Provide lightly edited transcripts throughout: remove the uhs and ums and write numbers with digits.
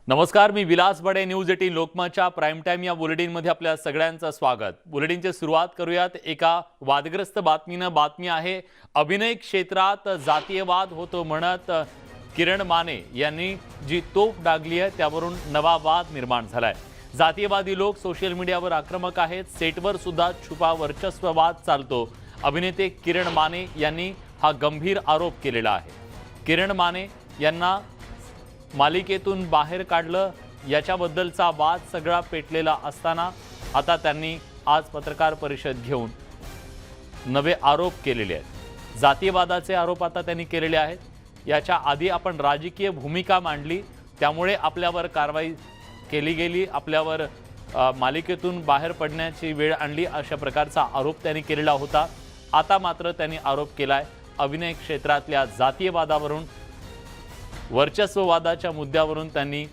नमस्कार, मी विलास बडे. News 18 लोकमतच्या prime time या बुलेटिनमध्ये आपल्या सगळ्यांचं स्वागत. बुलेटिनची सुरुवात करूयात एका वादग्रस्त बातमीनं. बातमी आहे अभिनय क्षेत्रात जातीयवाद होतो म्हणत किरण माने यांनी जी तोफ डागली आहे त्यावरून नवा वाद निर्माण झालाय. जातीयवादी लोक सोशल मीडियावर आक्रमक आहेत. सेटवर सुद्धा छुपा वर्चस्ववाद चालतो. अभिनेते किरण माने यांनी हा गंभीर आरोप केलेला आहे. किरण माने यांना मालिकेतून बाहेर काढलं याच्याबद्दलचा वाद सगळा पेटलेला असताना आता त्यांनी आज पत्रकार परिषद घेऊन नवे आरोप केलेले आहेत. जातीयवादाचे आरोप आता त्यांनी केलेले आहेत. याच्या आधी आपण राजकीय भूमिका मांडली त्यामुळे आपल्यावर कारवाई केली गेली, आपल्यावर मालिकेतून बाहेर पडण्याची वेळ आणली, अशा प्रकारचा आरोप त्यांनी केलेला होता. आता मात्र त्यांनी आरोप केलाय अभिनय क्षेत्रातल्या जातीयवादावरून, वर्चस्ववादाच्या मुद्द्यावरून. त्यांनी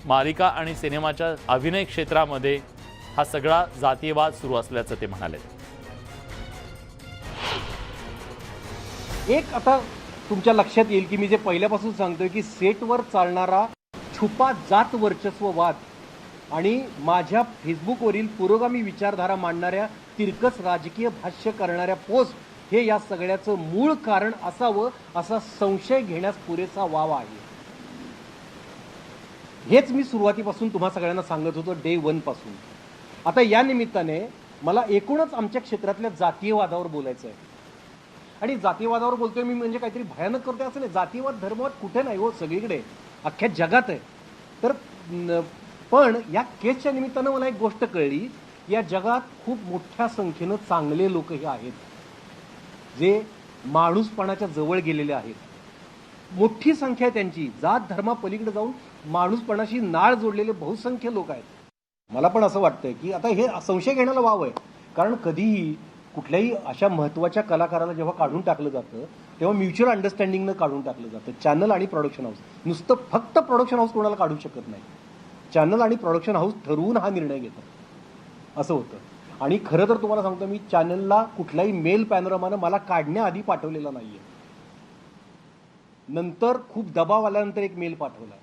मालिका आणि सिनेमाच्या अभिनय क्षेत्रामध्ये हा सगळा जातीयवाद सुरू असल्याचं ते म्हणाले. एक आता तुमच्या लक्षात येईल की मी जे पहिल्यापासून सांगतोय की सेटवर चालणारा छुपा जात वर्चस्ववाद आणि माझ्या फेसबुकवरील पुरोगामी विचारधारा मांडणाऱ्या तिरकस राजकीय भाष्य करणाऱ्या पोस्ट हे या सगळ्याचं मूळ कारण असावं असा संशय घेण्यास पुरेसा वाव आहे. हेच मी सुरुवातीपासून तुम्हा सगळ्यांना सांगत होतो, डे 1 पासून. आता या निमित्ताने मला एकूणच आमच्या क्षेत्रातल्या जातीयवादावर बोलायचं आहे. आणि जातीयवादावर बोलतोय मी म्हणजे काहीतरी भयानक करतोय असं नाही. जातीयवाद धर्मवाद कुठे नाही हो, सगळीकडे अख्ख्या जगात आहे. तर पण या केसच्या निमित्तानं मला एक गोष्ट कळली, या जगात खूप मोठ्या संख्येनं चांगले लोकही आहेत जे माणूसपणाच्या जवळ गेलेले आहेत. मोठी संख्या आहे त्यांची. जात धर्मा पलीकडे जाऊन माणूसपणाशी नाळ जोडलेले बहुसंख्य लोक आहेत. मला पण असं वाटतंय की आता हे संशय घेण्याला वाव आहे. कारण कधीही कुठल्याही अशा महत्त्वाच्या कलाकाराला जेव्हा काढून टाकलं जातं तेव्हा म्युच्युअल अंडरस्टँडिंगनं काढून टाकलं जातं. चॅनल आणि प्रोडक्शन हाऊस, नुसतं फक्त प्रोडक्शन हाऊस कोणाला काढू शकत नाही. चॅनल आणि प्रोडक्शन हाऊस ठरवून हा निर्णय घेतात, असं होतं. आणि खरं तर तुम्हाला सांगतो, मी चॅनलला कुठलाही मेल पॅनोरामानं मला काढण्याआधी पाठवलेला नाहीये. नंतर खूप दबाव आल्यानंतर एक मेल पाठवला.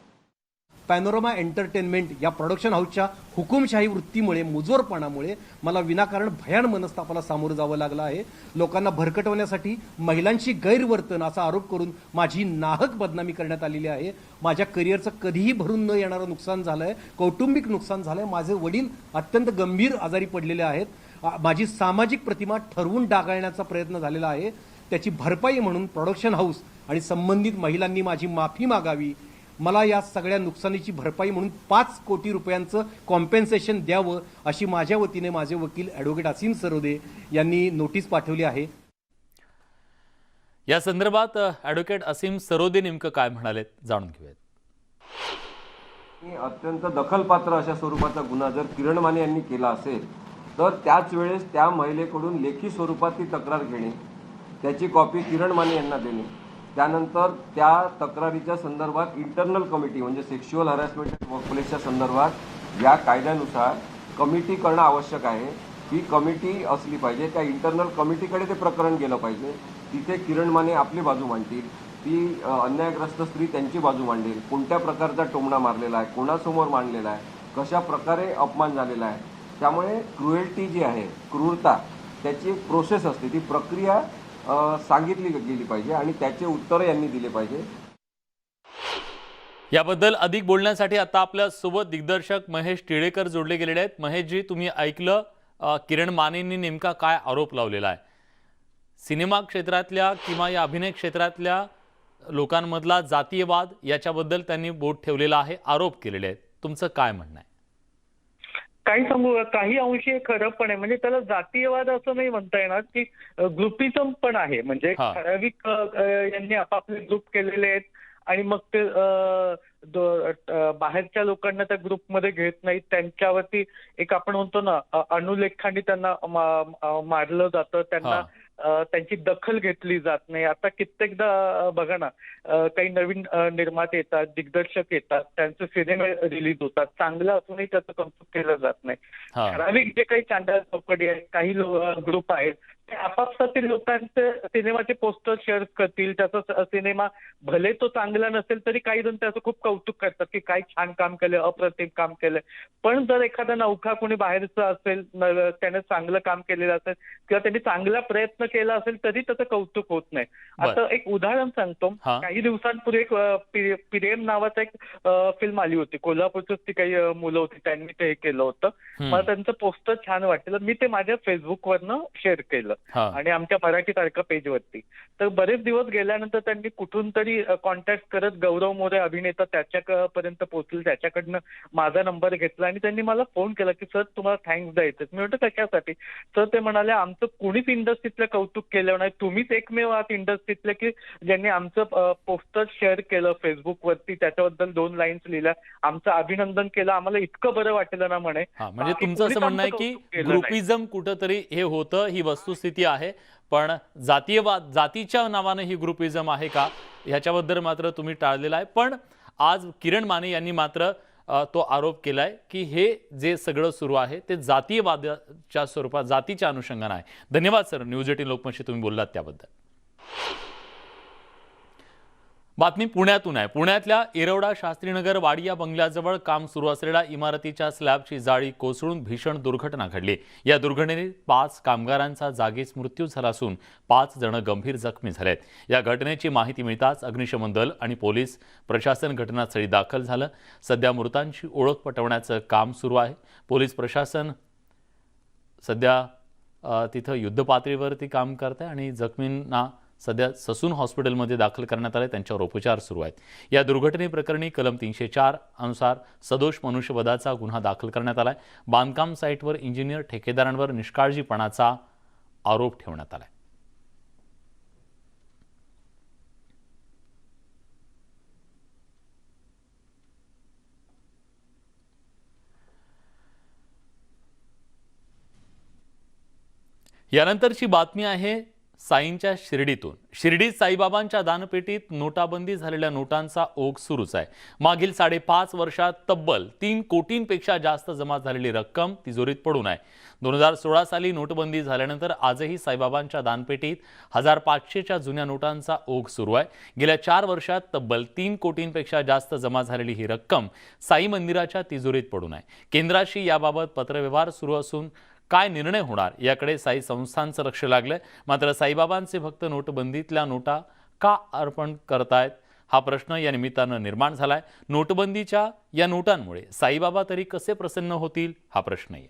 पॅनोरामा एंटरटेनमेंट या प्रोडक्शन हाऊसच्या हुकुमशाही वृत्तीमुळे, मुजोरपणामुळे मला विनाकारण भयान मनस्तापाला सामोरं जावं लागलं आहे. लोकांना भरकटवण्यासाठी महिलांशी गैरवर्तन असा आरोप करून माझी नाहक बदनामी करण्यात आलेली आहे. माझ्या करिअरचं कधीही भरून न येणारं नुकसान झालंय, कौटुंबिक नुकसान झालंय. माझे वडील अत्यंत गंभीर आजारी पडलेले आहेत. माझी सामाजिक प्रतिमा ठरवून डागाळण्याचा प्रयत्न झालेला आहे. त्याची भरपाई म्हणून प्रोडक्शन हाऊस आणि संबंधित महिलांनी माझी माफी मागावी. मला या सगळ्या नुकसानीची भरपाई म्हणून 5 कोटी रुपयांचं कॉम्पेन्सेशन द्यावं अशी माझ्या वतीने माझे वकील ॲडव्होकेट असीम सरोदे यांनी नोटीस पाठवली आहे. या संदर्भात ॲडव्होकेट असीम सरोदे नेमकं काय म्हणालेत जाणून घेऊयात. अत्यंत दखलपात्र अशा स्वरूपाचा गुन्हा जर किरण माने यांनी केला असेल तर त्याच वेळेस त्या महिलेकडून लेखी स्वरूपात ती तक्रार घेणे, त्याची कॉपी किरण माने यांना देणे, त्यानंतर त्या तक्रारीच्या संदर्भात इंटरनल कमिटी म्हणजे सेक्शुअल हॅरॅसमेंट वर्कप्लेसच्या संदर्भात या कायद्यानुसार कमिटी करणं आवश्यक आहे. ही कमिटी असली पाहिजे. त्या इंटरनल कमिटीकडे ते प्रकरण गेलं पाहिजे. तिथे किरण माने आपली बाजू मांडतील, ती अन्यायग्रस्त स्त्री त्यांची बाजू मांडेल. कोणत्या प्रकारचा टोमणा मारलेला आहे, कोणासमोर मांडलेला आहे, कशा प्रकारे अपमान झालेला आहे. त्यामुळे क्रुएल्टी जी आहे, क्रूरता, त्याची एक प्रोसेस असते, ती प्रक्रिया सांगितली गेली पाहिजे आणि त्याचे उत्तर यांनी दिले पाहिजे. याबद्दल अधिक बोलण्यासाठी आता आपल्या सोबत दिग्दर्शक महेश टिळेकर जोडले गेलेले आहेत. महेशजी, तुम्ही ऐकलं किरण मानेंनी नेमका काय आरोप लावलेला आहे. सिनेमा क्षेत्रातल्या किंवा या अभिनय क्षेत्रातल्या लोकांमधला जातीयवाद याच्याबद्दल त्यांनी बोट ठेवलेला आहे, आरोप केलेले आहेत. तुमचं काय म्हणणं आहे? काही सांगू, काही अंशी खरं पण आहे. म्हणजे त्याला जातीयवाद असं नाही म्हणता येणार, की ग्रुपिझम पण आहे. म्हणजे ठराविक यांनी आपापले ग्रुप केलेले आहेत आणि मग ते बाहेरच्या लोकांना त्या ग्रुपमध्ये घेत नाहीत. त्यांच्यावरती एक आपण म्हणतो ना, अनुलेखाने त्यांना मारलं जातं, त्यांना त्यांची दखल घेतली जात नाही. आता कित्येकदा बघा ना, काही नवीन निर्माते येतात, दिग्दर्शक येतात, त्यांचे सिनेमे रिलीज होतात, चांगलं असूनही त्याचं कौतुक केलं जात नाही. ठराविक जे काही चांगल्या चौकडी आहेत, काही ग्रुप आहेत ते आपापसातील लोकांचे सिनेमाचे पोस्टर शेअर करतील, त्याचा सिनेमा भले तो चांगला नसेल तरी काही जण त्याचं खूप कौतुक करतात की काय छान काम केलं, अप्रतिम काम केलं. पण जर एखादा नवखा कोणी बाहेरचा असेल, त्याने चांगलं काम केलेलं असेल किंवा त्यांनी चांगला प्रयत्न केला असेल तरी त्याचं कौतुक होत नाही. आता एक उदाहरण सांगतो. हा. काही दिवसांपूर्वी एक पिरेम नावाचा एक फिल्म आली होती. कोल्हापूरचीच ती काही मुलं होती, त्यांनी ते हे केलं होतं. मला त्यांचं पोस्टर छान वाटलं, मी ते माझ्या फेसबुकवरनं शेअर केलं हा. आणि आमच्या मराठी तारका पेजवरती. तर बरेच दिवस गेल्यानंतर त्यांनी कुठून तरी कॉन्टॅक्ट करत गौरव मोरे अभिनेता त्याच्यापर्यंत पोहोचले, त्याच्याकडनं माझा नंबर घेतला आणि त्यांनी मला फोन केला की सर तुम्हाला थँक्स द्यायचं. मी म्हटलं कशासाठी? तर ते म्हणाले आमचं कुणीच इंडस्ट्रीतलं कौतुक केलं नाही, तुम्हीच एकमेव आहात इंडस्ट्रीतले की ज्यांनी आमचं पोस्टर शेअर केलं फेसबुकवरती, त्याच्याबद्दल 2 लाईन्स लिहिल्या, आमचं अभिनंदन केलं, आम्हाला इतकं बरं वाटलं ना म्हणे. हा, म्हणजे बाकी तुमचं असं कुणीच म्हणणं आहे आमचं की कौतुक केलं नाही. ग्रुपिझम कुठंतरी हे होतं, ही वस्तुस्थिती आहे, पण जातीयवाद, जातीच्या नावानं ही ग्रुपिझम आहे का, ह्याच्याबद्दल मात्र तुम्ही टाळलेलं आहे. पण आज किरण माने यांनी मात्र तो आरोप केलाय की हे जे सगळं सुरू आहे ते जातीयवादाच्या स्वरूपात, जातीच्या अनुषंगानं आहे. धन्यवाद सर, न्यूज 18 लोकमतशी तुम्ही बोललात त्याबद्दल. बातमी पुण्यातून आहे. पुण्यातल्या येरवडा शास्त्रीनगर वाडिया बंगल्याजवळ काम सुरू असलेल्या इमारतीच्या स्लॅबची जाळी कोसळून भीषण दुर्घटना घडली. या दुर्घटनेत 5 कामगारांचा जागीच मृत्यू झाला असून 5 जण गंभीर जखमी झालेत. या घटनेची माहिती मिळताच अग्निशमन दल आणि पोलीस प्रशासन घटनास्थळी दाखल झालं. सध्या मृतांची ओळख पटवण्याचं काम सुरू आहे. पोलीस प्रशासन सध्या तिथं युद्धपातळीवरती काम करत आहे आणि जखमींना सध्या ससून हॉस्पिटलमध्ये दाखल करण्यात आले, त्यांच्यावर उपचार सुरू आहेत. या दुर्घटनेप्रकरणी कलम 304 अनुसार सदोष मनुष्यवधाचा गुन्हा दाखल करण्यात आलाय. बांधकाम साईटवर इंजिनियर ठेकेदारांवर निष्काळजीपणाचा आरोप ठेवण्यात आलाय. यानंतरची बातमी आहे साईंच्या शिर्डीतून. शिर्डीत साईबाबांच्या दानपेटीत नोटाबंदी झालेल्या नोटांचा ओघ सुरूच आहे. मागील 5.5 वर्षात तब्बल 3 कोटींपेक्षा जास्त जमा झालेली रक्कम तिजोरीत पडून आहे. 2016 साली नोटबंदी झाल्यानंतर आजही साईबाबांच्या दानपेटीत 1500च्या जुन्या नोटांचा ओघ सुरू आहे. गेल्या 4 वर्षात तब्बल 3 कोटींपेक्षा जास्त जमा झालेली ही रक्कम साई मंदिराच्या तिजोरीत पडून आहे. केंद्राशी याबाबत पत्रव्यवहार सुरू असून काय निर्णय होणार याकडे साई संस्थांचं लक्ष लागलंय. मात्र साईबाबांचे भक्त नोटबंदीतल्या नोटा का अर्पण करतायत हा प्रश्न या निमित्तानं निर्माण झालाय. नोटबंदीच्या या नोटांमुळे साईबाबा तरी कसे प्रसन्न होतील हा प्रश्न आहे.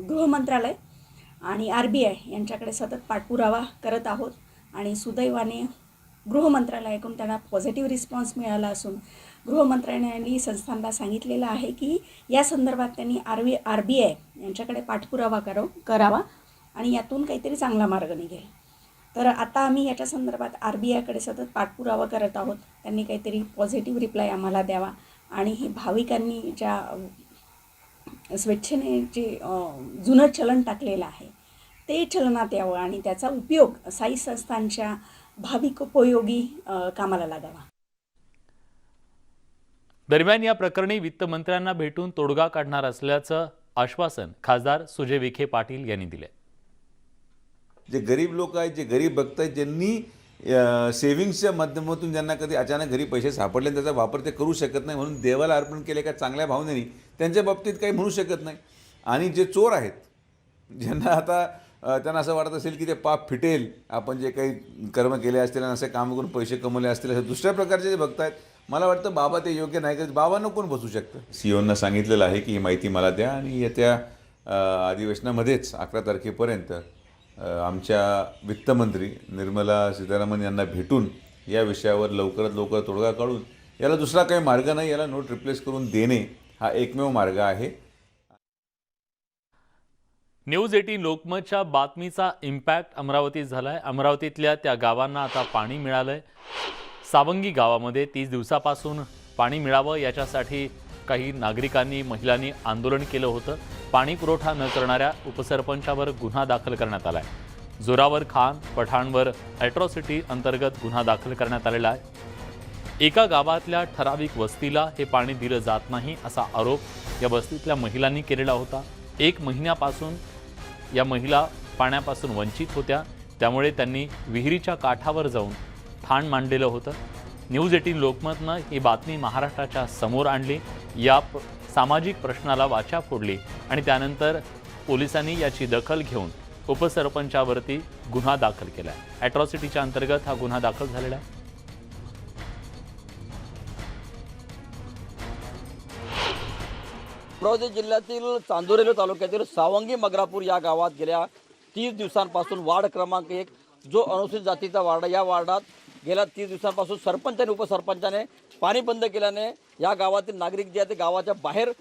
गृह मंत्रालय आणि RBI यांच्याकडे सतत पाठपुरावा करत आहोत आणि सुदैवाने गृह मंत्रालयाकडून त्यांना पॉझिटिव्ह रिस्पॉन्स मिळाला असून गृह मंत्रालयाने संस्थांना सांगितलेलं आहे की या संदर्भात त्यांनी RBI यांच्याकडे पाठपुरावा करावा आणि यातून काहीतरी चांगला मार्ग निघेल. तर आता आम्ही याच्या संदर्भात RBIकडे सतत पाठपुरावा करत आहोत. त्यांनी काहीतरी पॉझिटिव्ह रिप्लाय आम्हाला द्यावा आणि हे भाविकांनी ज्या स्वेच्छेने जे जुनं चलन टाकलेलं आहे ते चलनात यावं आणि त्याचा उपयोग साई संस्थांच्या भाविकोपयोगी कामाला लागावा. दरम्यान या प्रकरणी वित्तमंत्र्यांना भेटून तोडगा काढणार असल्याचं आश्वासन खासदार सुजय विखे पाटील यांनी दिले. जे गरीब लोक आहेत, जे गरीब भक्त आहेत, ज्यांनी सेव्हिंग्सच्या माध्यमातून ज्यांना कधी अचानक घरी पैसे सापडले त्याचा वापर ते करू शकत नाही म्हणून देवाला अर्पण केले का चांगल्या भावनेने त्यांच्या बाबतीत काही म्हणू शकत नाही. आणि जे चोर आहेत, ज्यांना आता त्यांना असं वाटत असेल की ते पाप फिटेल, आपण जे काही कर्म केले असतील आणि असे काम करून पैसे कमवले असतील, असे दुसऱ्या प्रकारचे जे भक्त आहेत, मला वाटतं बाबा ते योग्य नाही करत. बाबांना कोण बसू शकतं. CEOंना सांगितलेलं आहे की ही माहिती मला द्या आणि येत्या अधिवेशनामध्येच 11 तारखेपर्यंत आमच्या वित्तमंत्री निर्मला सीतारामन यांना भेटून या विषयावर लवकरात लवकर तोडगा काढून, याला दुसरा काही मार्ग नाही, याला नोट रिप्लेस करून देणे हा एकमेव मार्ग आहे. न्यूज 18 लोकमतच्या बातमीचा इम्पॅक्ट अमरावतीत झालाय. अमरावतीतल्या त्या गावांना आता पाणी मिळालंय. सावंगी गावामध्ये 30 दिवसापासून पाणी मिळावं याच्यासाठी काही नागरिकांनी, महिलांनी आंदोलन केलं होतं. पाणी पुरवठा न करणाऱ्या उपसरपंचावर गुन्हा दाखल करण्यात आलाय. जोरावर खान पठाणवर ॲट्रॉसिटी अंतर्गत गुन्हा दाखल करण्यात आलेला आहे. एका गावातल्या ठराविक वस्तीला हे पाणी दिलं जात नाही असा आरोप या वस्तीतल्या महिलांनी केलेला होता. 1 महिन्यापासून या महिला पाण्यापासून वंचित होत्या, त्यामुळे त्यांनी विहिरीच्या काठावर जाऊन ठाण मांडलेलं होतं. न्यूज 18 लोकमतनं ही बातमी महाराष्ट्राच्या समोर आणली, या सामाजिक प्रश्नाला वाचा फोडली आणि त्यानंतर पोलिसांनी याची दखल घेऊन उपसरपंचावरती गुन्हा दाखल केला. ॲट्रॉसिटीच्या अंतर्गत हा गुन्हा दाखल झालेला आहे. अमरावती जिल्ह्यातील चांदोरेली तालुक्यातील सावंगी मगरापूर या गावात गेल्या 30 दिवसांपासून वार्ड क्रमांक 1 जो अनुसूचित जातीचा वार्ड, या वार्डात गेल्या 30 दिवसांपासून सरपंच आणि उपसरपंचाने पाणी बंद केल्याने या गावातील नागरिक जे आहेत ते गावाच्या बाहेर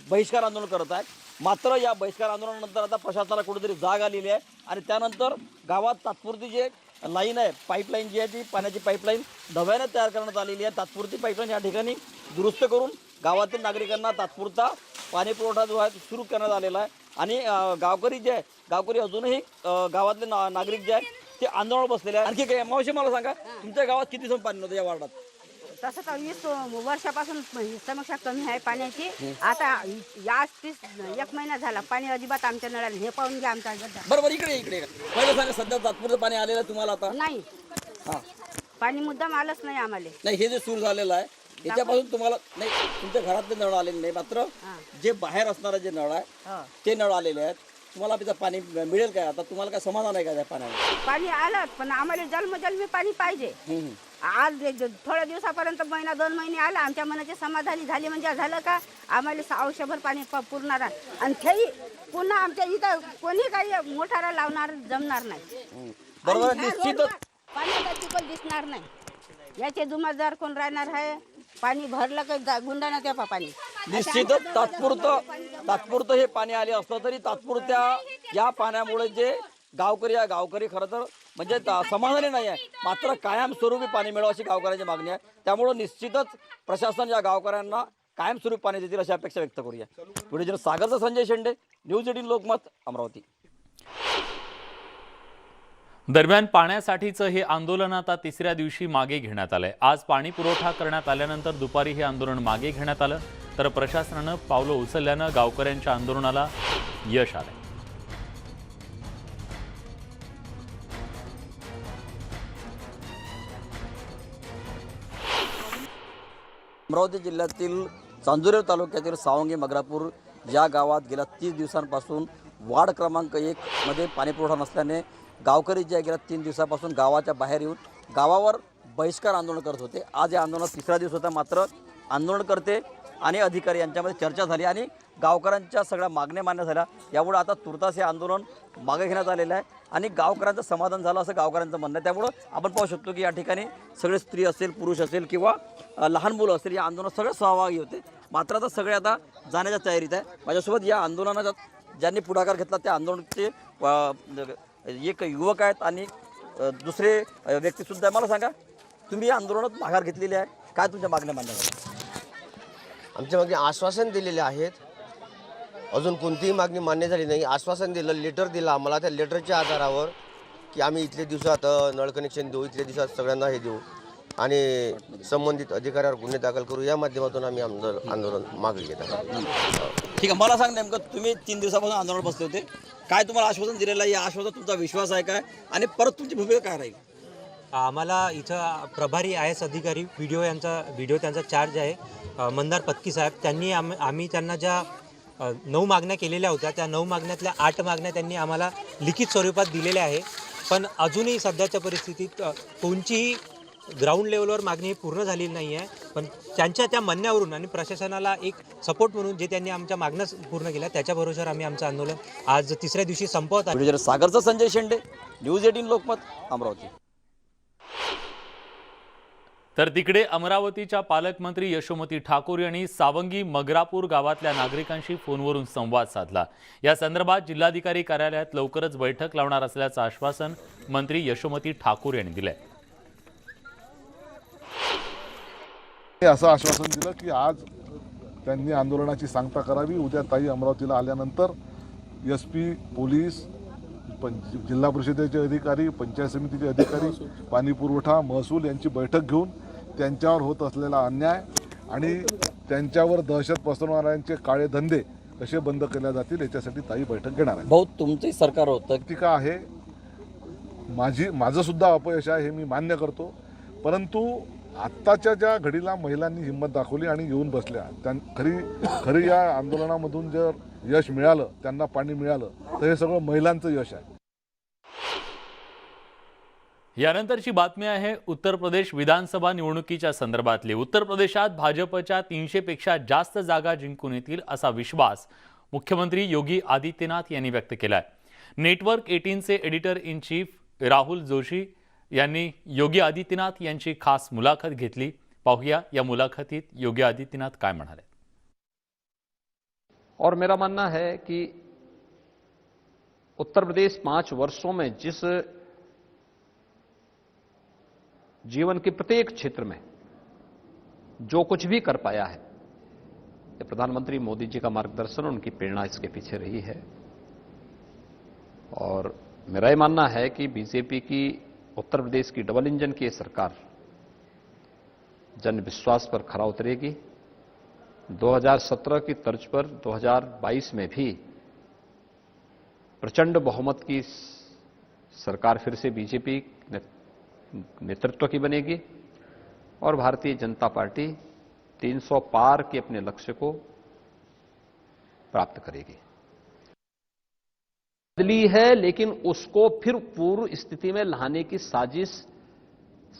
बहिष्कार आंदोलन करत आहेत. मात्र या बहिष्कार आंदोलनानंतर आता प्रशासनाला कुठेतरी जाग आलेली आहे आणि त्यानंतर गावात तात्पुरती जे लाईन आहे, पाईपलाईन जी आहे ती पाण्याची पाईपलाईन नव्याने तयार करण्यात आलेली आहे. तात्पुरती पाईपलाईन या ठिकाणी दुरुस्त करून गावातील नागरिकांना तात्पुरता पाणी पुरवठा जो आहे सुरू करण्यात आलेला आहे. आणि गावकरी जे आहे, गावकरी अजूनही गावातले नागरिक जे आहेत ते आंदोलनावर बसलेले आहे. आणखी काय मावशी मला सांगा, तुमच्या गावात किती दिवस पाणी नव्हतं या वार्डात? तसं तर 20 वर्षापासून समस्या कमी आहे पाण्याची. आता या 1 महिना झाला पाणी अजिबात आमच्या नळाला. हे पाहून घ्या आमच्या गड्डा. बरोबर, इकडे पहिलं सांगा, सध्या तात्पुरतं पाणी आलेलं आहे तुम्हाला आता? नाही, हां पाणी मुद्दाम आलंच नाही आम्हाला. नाही, हे जे सुरू झालेलं आहे याच्यापासून तुम्हाला नाही, तुमच्या घरातले नळ आलेले नाही, मात्र जे बाहेर असणारे जे नळ आहे ते नळ आलेले आहेत. तुम्हाला तिथं पाणी मिळेल काय? आता तुम्हाला काय समाधान आहे का त्या पाण्याला? पाणी आलं पण आम्हाला जन्मजन्मी पाणी पाहिजे. आज थोड्या दिवसापर्यंत 1-2 महिने आलं, आमच्या मनाची समाधानी झाली म्हणजे झालं का? आम्हाला आयुष्यभर पाणी पुरणार आणि तेही पुन्हा आमच्या इथं कोणी काही मोटारा लावणार जमणार नाही. बरोबर, आणि ह्या निश्चितच रोडवर पाण्याचा चिखल दिसणार नाही. याचे जुमादार कोण राहणार आहे? पाणी भरलं का गुंडाना त्या पाणी. निश्चितच तात्पुरतं हे पाणी आले असलं तरी तात्पुरत्या या पाण्यामुळे जे गावकरी खरं तर म्हणजे समाधानी नाही आहे. मात्र कायमस्वरूपी पाणी मिळावं अशी गावकऱ्यांची मागणी आहे. त्यामुळं निश्चितच प्रशासन या गावकऱ्यांना कायमस्वरूपी पाणी देतील अशी अपेक्षा व्यक्त करूया. व्हिडिओ सागरचा संजय शेंडे, न्यूज 18 लोकमत, अमरावती. दरम्यान पाण्यासाठीचं हे आंदोलन आता 3ऱ्या दिवशी मागे घेण्यात आलंय. आज पाणी पुरवठा करण्यात आल्यानंतर दुपारी हे आंदोलन मागे घेण्यात आलं, तर प्रशासनानं पावलं उचलल्यानं गावकऱ्यांच्या आंदोलनाला यश आलंय. अमरावती जिल्ह्यातील चांदोरेली तालुक्यातील सावंगी मगरापूर या गावात गेल्या 30 दिवसांपासून वार्ड क्रमांक 1 मध्ये पाणी पुरवठा नसल्याने गावकरी जे गेल्या 3 दिवसापासून गावाच्या बाहेर येऊन गावावर बहिष्कार आंदोलन करत होते. आज या आंदोलनात 3रा दिवस होता. मात्र आंदोलनकर्ते आणि अधिकारी यांच्यामध्ये चर्चा झाली आणि गावकऱ्यांच्या सगळ्या मागण्या मान्य झाल्या. यामुळे आता तुर्तास हे आंदोलन मागे घेण्यात आलेलं आहे आणि गावकऱ्यांचं समाधान झालं असं गावकऱ्यांचं म्हणणं आहे. त्यामुळं आपण पाहू शकतो की या ठिकाणी सगळे स्त्री असेल, पुरुष असेल किंवा लहान मुलं असेल या आंदोलनात सगळे सहभागी होते. मात्र आता सगळे आता जाण्याच्या तयारीत आहे. माझ्यासोबत या आंदोलनाचा ज्यांनी पुढाकार घेतला त्या आंदोलनाचे एक युवक आहेत आणि दुसरे व्यक्तीसुद्धा. मला सांगा, तुम्ही या आंदोलनात माघार घेतलेली आहे, काय तुमच्या मागण्या मान्य झाल्या? आमच्या मागणी आश्वासन दिलेले आहेत. अजून कोणतीही मागणी मान्य झाली नाही. आश्वासन दिलं, लेटर दिलं आम्हाला. त्या लेटरच्या आधारावर की आम्ही इथल्या दिवसात नळ कनेक्शन देऊ, इथल्या दिवसात सगळ्यांना हे देऊ आणि संबंधित अधिकाऱ्यावर गुन्हे दाखल करू, या माध्यमातून आम्ही आंदोलन मागे घेत आहोत. ठीक आहे, मला सांग नेमकं तुम्ही 3 दिवसापासून आंदोलन बसले होते, काय तुम्हाला आश्वासन दिलेलं आहे? या आश्वासन तुमचा विश्वास आहे काय आणि परत तुमची भूमिका काय राहील? आम्हाला इथं प्रभारी IAS अधिकारी व्हिडिओ त्यांचा चार्ज आहे मंदार पत्की साहेब. त्यांनी आम्ही त्यांना ज्या 9 मागण्या केलेल्या होत्या त्या 9 मागण्यातल्या 8 मागण्या त्यांनी आम्हाला लिखित स्वरूपात दिलेल्या आहे. पण अजूनही सध्याच्या परिस्थितीत कोणतीही ग्राउंड लेवलवर मागणी पूर्ण झालेली नाही आहे. पण त्यांच्या त्या म्हणण्यावरून आणि प्रशासनाला एक सपोर्ट म्हणून जे त्यांनी आमच्या मागण्या पूर्ण केल्या त्याच्या भरोश्यावर आम्ही आमचं आंदोलन आज 3ऱ्या दिवशी संपवत आहे. व्हिडिओ सागरचा संजय शेंडे, न्यूज 18 लोकमत, अमरावती. तर तिकडे अमरावतीच्या पालकमंत्री यशोमती ठाकूर यांनी सावंगी मगरापूर गावातल्या नागरिकांशी फोनवरून संवाद साधला. या संदर्भात जिल्हाधिकारी कार्यालयात लवकरच बैठक लावणार असल्याचं आश्वासन मंत्री यशोमती ठाकूर यांनी दिलंय. असं आश्वासन दिलं की आज त्यांनी आंदोलनाची सांगता करावी. उद्या ताई अमरावतीला आल्यानंतर SP, पोलीस, जिल्हा परिषदेचे अधिकारी, पंचायत समितीचे अधिकारी, पाणी पुरवठा, महसूल यांची बैठक घेऊन त्यांच्यावर होत असलेला अन्याय आणि त्यांच्यावर दहशत पसरवणाऱ्यांचे काळे धंदे कसे बंद केल्या जातील याच्यासाठी ताई बैठक घेणार आहे. भाऊ तुमचंही सरकार होतं, टीका आहे, माझं सुद्धा अपयश आहे हे मी मान्य करतो, परंतु आत्ताच्या ज्या घडीला महिलांनी हिंमत दाखवली आणि येऊन बसल्या, खरी या आंदोलनामधून जर यश मिळालं, त्यांना पाणी मिळालं, तर हे सगळं महिलांचं यश आहे. यानंतरची बातमी आहे उत्तर प्रदेश विधानसभा निवडणुकीच्या संदर्भातली. उत्तर प्रदेशात भाजपच्या 300 पेक्षा जास्त जागा जिंकून येतील असा विश्वास मुख्यमंत्री योगी आदित्यनाथ यांनी व्यक्त केलाय. नेटवर्क 18चे editor in chief Rahul Joshi यांनी योगी आदित्यनाथ यांची खास मुलाखत घेतली. पाहूया या मुलाखतीत योगी आदित्यनाथ काय म्हणाले. और मेरा मानना है कि उत्तर प्रदेश 5 वर्षों में जिस जीवन के प्रत्येक क्षेत्र में जो कुछ भी कर पाया है, ये प्रधानमंत्री मोदी जी का मार्गदर्शन, उनकी प्रेरणा इसके पीछे रही है. और मेरा ये मानना है कि बीजेपी की उत्तर प्रदेश की डबल इंजन की ये सरकार जन विश्वास पर खरा उतरेगी. 2017 की तर्ज पर 2022 में भी प्रचंड बहुमत की सरकार फिर से बीजेपी नेतृत्व की बनेगी और भारतीय जनता पार्टी 300 पार के अपने लक्ष्य को प्राप्त करेगी. बदली है, लेकिन उसको फिर पूर्व स्थिति में लाने की साजिश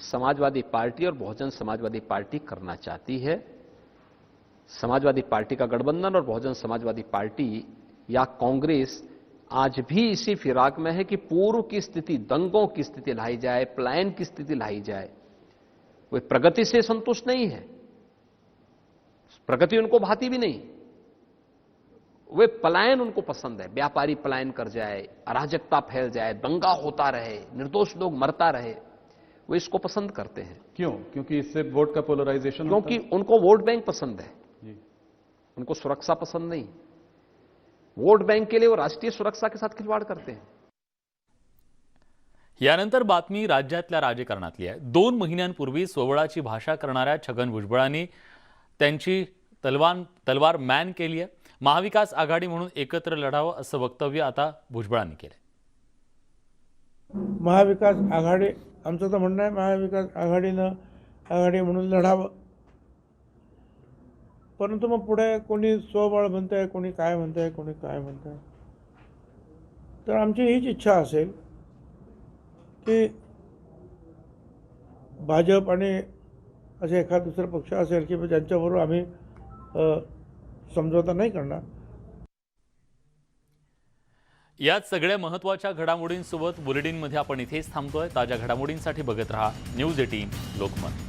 समाजवादी पार्टी और बहुजन समाजवादी पार्टी करना चाहती है. समाजवादी पार्टी का गठबंधन और बहुजन समाजवादी पार्टी या कांग्रेस आज भी इसी फिराक में है कि पूर्व की स्थिति, दंगों की स्थिति लाई जाए, पलायन की स्थिति लाई जाए. वे प्रगति से संतुष्ट नहीं है, प्रगति उनको भाती भी नहीं. वे पलायन उनको पसंद है. व्यापारी पलायन कर जाए, अराजकता फैल जाए, दंगा होता रहे, निर्दोष लोग मरता रहे, वे इसको पसंद करते हैं. क्यों? क्योंकि इससे वोट का पोलराइजेशन, क्योंकि उनको वोट बैंक पसंद है, उनको सुरक्षा पसंद नहीं. वोट बैंक के लिए वो राष्ट्रीय सुरक्षा के साथ खिलवाड़ करते हैं. यानंतर बातमी राज्यातल्या राजकारणातली आहे. 2 महिन्यांपूर्वी स्वबळाची भाषा करणाऱ्या छगन भुजबळांनी त्यांची तलवार मॅन केली आहे. महाविकास आघाडी म्हणून एकत्र लढावं असं वक्तव्य आता भुजबळांनी केलं. महाविकास आघाडी, आमचं तर म्हणणं आहे महाविकास आघाडीनं आघाडी म्हणून लढावं, परंतु मग पुढे कोणी स्वबळ म्हणत आहे, कोणी काय म्हणत आहे, कोणी काय म्हणत आहे. तर आमची हीच इच्छा असेल की भाजप आणि असे एखाद दुसरा पक्ष असेल की ज्यांच्याबरोबर आम्ही समझौता नाही करणार. यात सगळ्या महत्त्वाच्या घडामोडींसोबत बुलेटिनमध्ये आपण इथेच थांबतोय. ताज्या घडामोडींसाठी बघत रहा न्यूज 18 लोकमत.